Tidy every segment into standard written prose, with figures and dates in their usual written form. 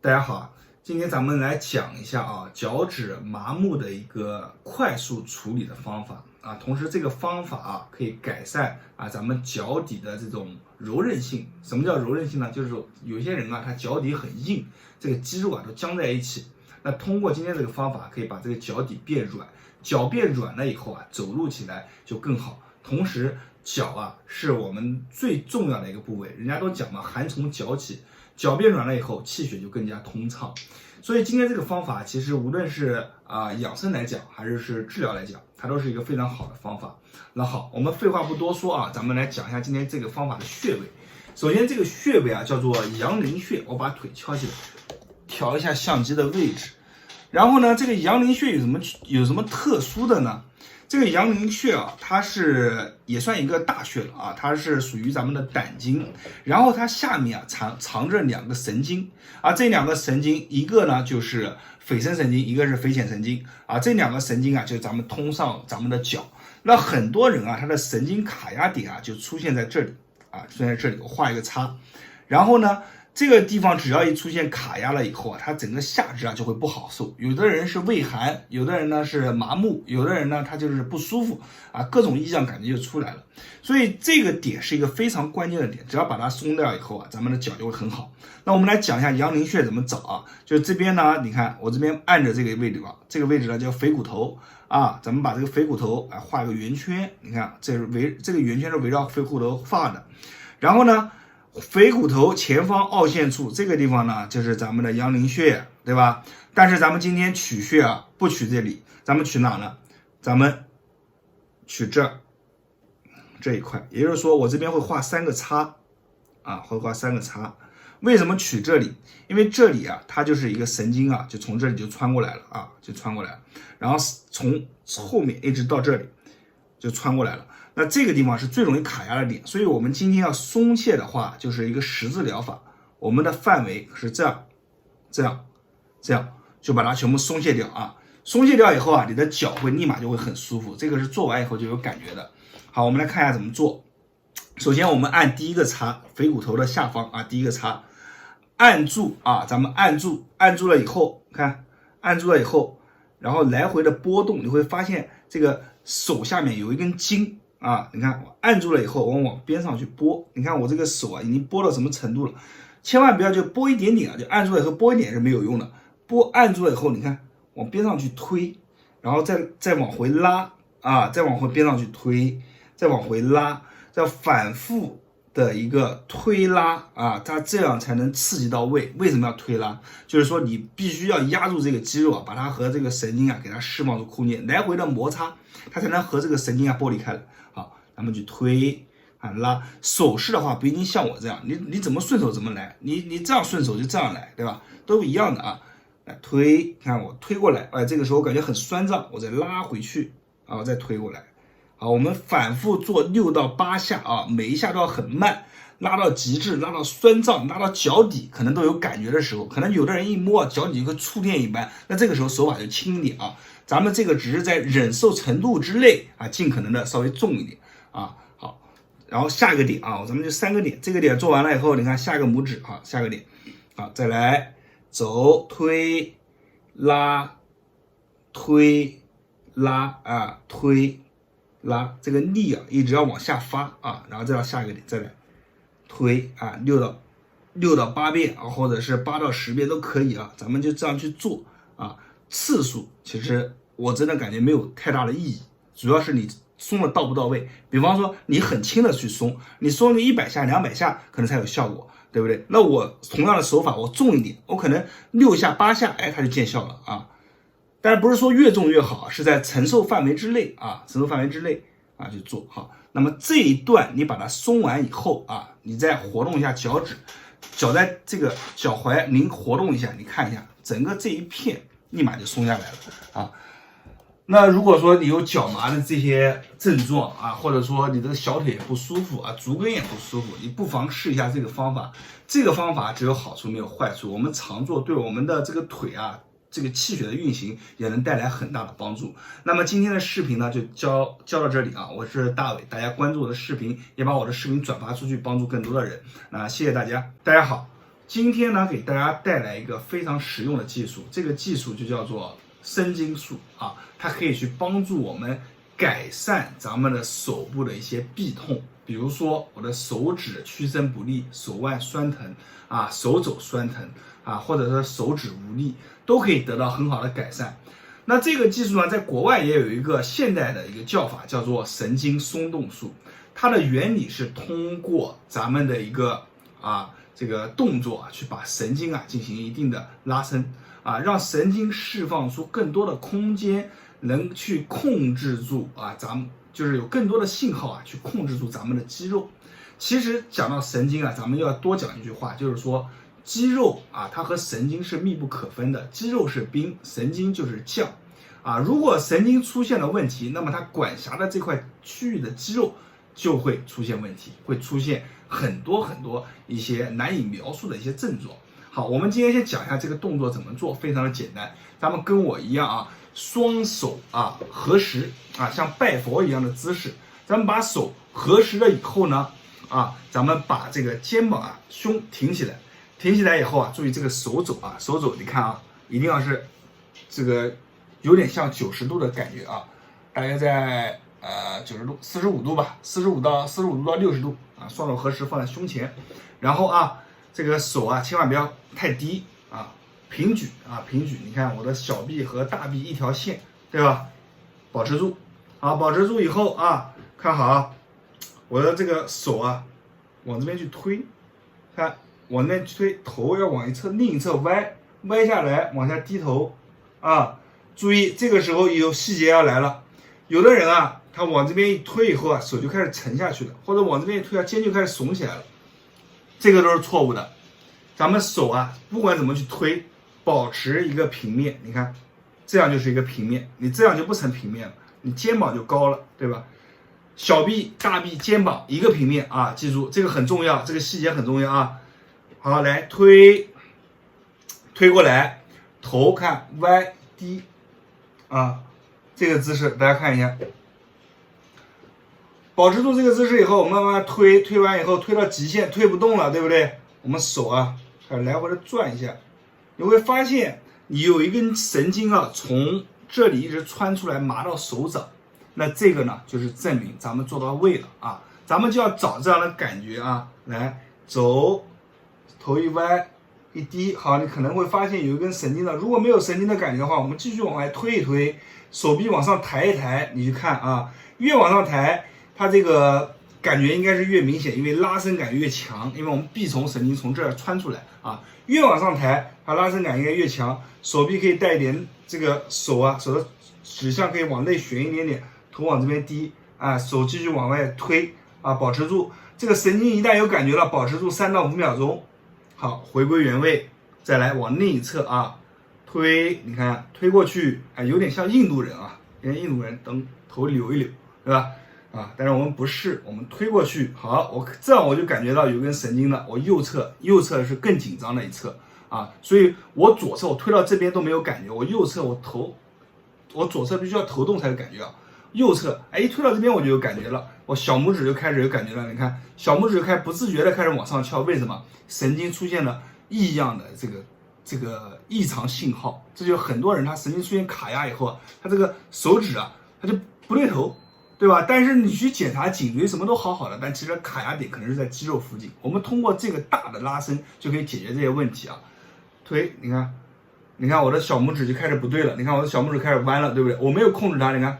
大家好，今天咱们来讲一下脚趾麻木的一个快速处理的方法同时这个方法可以改善咱们脚底的这种柔韧性。什么叫柔韧性呢？就是说有些人他脚底很硬，这个肌肉都僵在一起。那通过今天这个方法，可以把这个脚底变软，脚变软了以后走路起来就更好。同时脚是我们最重要的一个部位，人家都讲嘛，寒从脚起。脚变软了以后，气血就更加通畅。所以今天这个方法，其实无论是养生来讲，还是治疗来讲，它都是一个非常好的方法。那好，我们废话不多说咱们来讲一下今天这个方法的穴位。首先这个穴位叫做阳陵穴，我把腿翘起来，调一下相机的位置。然后呢，这个阳陵穴有什么特殊的呢？这个阳陵穴它也算一个大穴了它是属于咱们的胆经，然后它下面藏着两个神经这两个神经一个呢就是腓深神经，一个是腓浅神经这两个神经就是咱们通上咱们的脚。那很多人他的神经卡压点就出现在这里出现在这里，我画一个叉。然后呢，这个地方只要一出现卡压了以后它整个下肢就会不好受。有的人是畏寒，有的人呢是麻木，有的人呢他就是不舒服各种异样感觉就出来了。所以这个点是一个非常关键的点，只要把它松掉以后咱们的脚就会很好。那我们来讲一下阳陵穴怎么找就是这边呢，你看我这边按着这个位置这个位置呢叫腓骨头咱们把这个腓骨头画一个圆圈，你看这个圆圈是围绕腓骨头画的。然后呢，腓骨头前方凹陷处这个地方呢，就是咱们的阳陵穴，对吧？但是咱们今天取穴不取这里，咱们取哪呢？咱们取这一块，也就是说我这边会画三个叉会画三个叉。为什么取这里？因为这里它就是一个神经就从这里就穿过来了就穿过来了，然后从后面一直到这里就穿过来了。那这个地方是最容易卡压的点，所以我们今天要松懈的话，就是一个十字疗法。我们的范围是这样，就把它全部松懈掉松懈掉以后你的脚会立马就会很舒服，这个是做完以后就有感觉的。好，我们来看一下怎么做。首先我们按第一个叉，腓骨头的下方第一个叉，按住咱们按住了以后，看按住了以后，然后来回的波动，你会发现这个手下面有一根筋你看我按住了以后，我往边上去拨，你看我这个手已经拨到什么程度了。千万不要就拨一点点就按住了以后拨一点是没有用的。按住了以后，你看往边上去推，然后再往回拉再往回边上去推，再往回拉，再反复的一个推拉它这样才能刺激到位。为什么要推拉？就是说你必须要压住这个肌肉把它和这个神经给它释放出空间，来回的摩擦，它才能和这个神经剥离开来。好，咱们去推拉。手势的话不一定像我这样，你怎么顺手怎么来，你这样顺手就这样来，对吧？都一样的来推，看我推过来这个时候我感觉很酸胀，我再拉回去我再推过来。好，我们反复做6到8下每一下都要很慢，拉到极致，拉到酸胀，拉到脚底可能都有感觉的时候，可能有的人一摸脚底就跟触电一般，那这个时候手法就轻一点咱们这个只是在忍受程度之内尽可能的稍微重一点好，然后下一个点咱们就3个点，这个点做完了以后，你看下一个拇指下个点再来走，推拉推拉推拉，这个力一直要往下发然后再到下一个点再来推6到8遍或者是8到10遍都可以咱们就这样去做次数其实我真的感觉没有太大的意义，主要是你松的到不到位。比方说你很轻的去松，你松个100下200下可能才有效果，对不对？那我同样的手法我重一点，我可能6下8下它就见效了但是不是说越重越好，是在承受范围之内承受范围之内去做好。那么这一段你把它松完以后你再活动一下脚趾，脚在这个脚踝您活动一下，你看一下整个这一片立马就松下来了那如果说你有脚麻的这些症状或者说你的小腿也不舒服足跟也不舒服，你不妨试一下这个方法。这个方法只有好处没有坏处，我们常做对我们的这个腿这个气血的运行也能带来很大的帮助。那么今天的视频呢就教到这里我是大伟，大家关注我的视频，也把我的视频转发出去，帮助更多的人。那谢谢大家，大家好。今天呢，给大家带来一个非常实用的技术，这个技术就叫做伸筋术啊，它可以去帮助我们改善咱们的手部的一些痹痛，比如说我的手指屈伸不利、手腕酸疼啊、手肘酸疼啊，或者是手指无力，都可以得到很好的改善。那这个技术呢，在国外也有一个现代的一个叫法，叫做神经松动术。它的原理是通过咱们的一个这个动作去把神经进行一定的拉伸让神经释放出更多的空间，能去控制住咱们就是有更多的信号去控制住咱们的肌肉。其实讲到神经咱们要多讲一句话，就是说肌肉它和神经是密不可分的，肌肉是冰，神经就是酱如果神经出现了问题，那么它管辖的这块区域的肌肉就会出现问题，会出现很多一些难以描述的一些症状。好，我们今天先讲一下这个动作怎么做，非常的简单。咱们跟我一样双手合十像拜佛一样的姿势。咱们把手合十了以后呢咱们把这个肩膀胸挺起来，挺起来以后注意这个手肘手肘你看一定要是这个有点像90度的感觉大约在90度、45度吧，45度到60度双手合十放在胸前，然后这个手千万不要太低平举平举，你看我的小臂和大臂一条线，对吧？保持住保持住以后看好我的这个手往这边去推，看往那边去推，头要往一侧，另一侧歪下来，往下低头注意这个时候有细节要来了，有的人他往这边一推以后手就开始沉下去了，或者往这边一推肩就开始耸起来了，这个都是错误的。咱们手不管怎么去推，保持一个平面，你看这样就是一个平面，你这样就不成平面了，你肩膀就高了，对吧？小臂、大臂、肩膀一个平面记住这个很重要，这个细节很重要好，来推过来，头看歪低这个姿势大家看一下，保持住这个姿势以后，慢慢推完以后，推到极限，推不动了，对不对？我们手开始来回的转一下，你会发现你有一根神经从这里一直穿出来，麻到手掌，那这个呢就是证明咱们做到位了咱们就要找这样的感觉来走，头一歪一低，好，你可能会发现有一根神经的，如果没有神经的感觉的话，我们继续往外推一推，手臂往上抬一抬，你去看越往上抬，它这个感觉应该是越明显，因为拉伸感越强，因为我们臂从神经从这儿穿出来越往上抬，它拉伸感应该越强。手臂可以带一点这个手手的指向可以往内旋一点点，头往这边低手继续往外推保持住，这个神经一旦有感觉了，保持住3到5秒钟。好，回归原位，再来往另一侧推，你看推过去有点像印度人人家印度人等头扭一扭，对吧？但是我们不是，我们推过去，好，这样我就感觉到有根神经了。我右侧是更紧张的一侧所以我左侧我推到这边都没有感觉，我右侧我左侧必须要头动才有感觉右侧一推到这边我就有感觉了，我小拇指就开始有感觉了，你看小拇指不自觉的开始往上翘，为什么？神经出现了异样的这个异常信号，这就很多人他神经出现卡压以后他这个手指他就不对头，对吧？但是你去检查颈椎什么都好的，但其实卡压点可能是在肌肉附近，我们通过这个大的拉伸就可以解决这些问题推，你看我的小拇指就开始不对了，你看我的小拇指开始弯了，对不对？我没有控制它，你看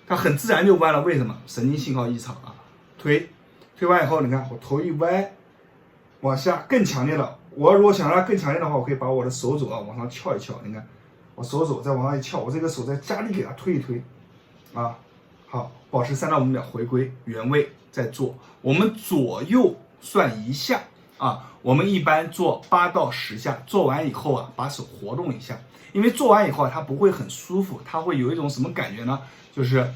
它很自然就弯了，为什么？神经信号异常推完以后，你看我头一歪，往下更强烈了。我如果想让它更强烈的话，我可以把我的手肘往上翘一翘，你看我手肘再往上一翘，我这个手再加力给它推一推好，保持3到5秒，回归原位再做。我们左右算1下我们一般做8到10下，做完以后把手活动一下，因为做完以后它不会很舒服，它会有一种什么感觉呢？就是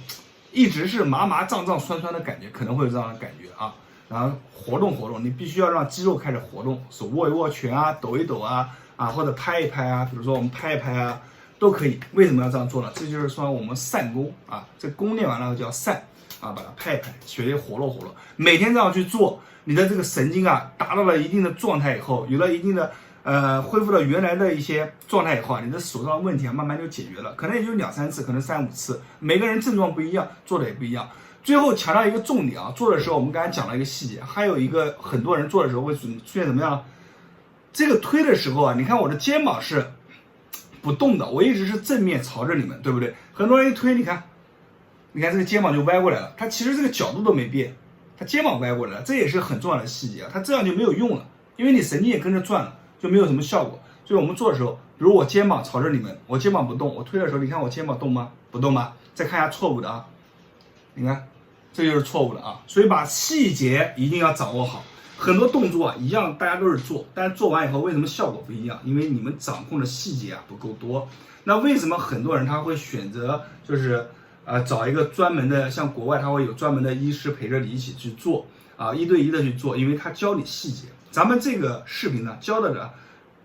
一直是麻胀酸的感觉，可能会有这样的感觉然后活动，你必须要让肌肉开始活动，手握一握拳抖一抖或者拍一拍比如说我们拍一拍都可以。为什么要这样做呢？这就是说我们散功这功练完了叫散啊，把它拍一拍，血液活络活络。每天这样去做，你的这个神经啊达到了一定的状态以后，有了一定的恢复到原来的一些状态以后啊，你的手上的问题啊慢慢就解决了，可能也就2、3次，可能3、5次，每个人症状不一样，做的也不一样。最后强调一个重点啊，做的时候我们刚才讲了一个细节，还有一个很多人做的时候会出现怎么样？这个推的时候啊，你看我的肩膀是不动的，我一直是正面朝着你们，对不对？很多人一推，你看这个肩膀就歪过来了，它其实这个角度都没变，它肩膀歪过来了，这也是很重要的细节啊，它这样就没有用了，因为你神经也跟着转了，就没有什么效果。所以我们做的时候，比如我肩膀朝着你们，我肩膀不动，我推的时候，你看我肩膀动吗？不动吗？再看一下错误的啊，你看这就是错误的啊，所以把细节一定要掌握好。很多动作啊一样，大家都是做，但是做完以后为什么效果不一样？因为你们掌控的细节啊不够多。那为什么很多人他会选择就是找一个专门的，像国外他会有专门的医师陪着你一起去做啊，1对1的去做，因为他教你细节。咱们这个视频呢教的呢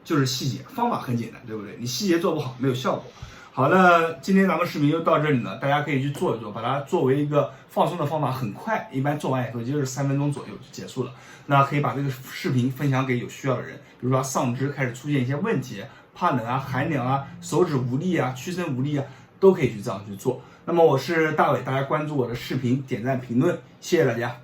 就是细节，方法很简单，对不对？你细节做不好没有效果。好，那今天咱们视频就到这里了，大家可以去做一做，把它作为一个放松的方法，很快，一般做完以后就是3分钟左右就结束了。那可以把这个视频分享给有需要的人，比如说上肢开始出现一些问题，怕冷啊、寒凉啊、手指无力啊、屈伸无力啊，都可以去这样去做。那么我是大伟，大家关注我的视频，点赞评论，谢谢大家。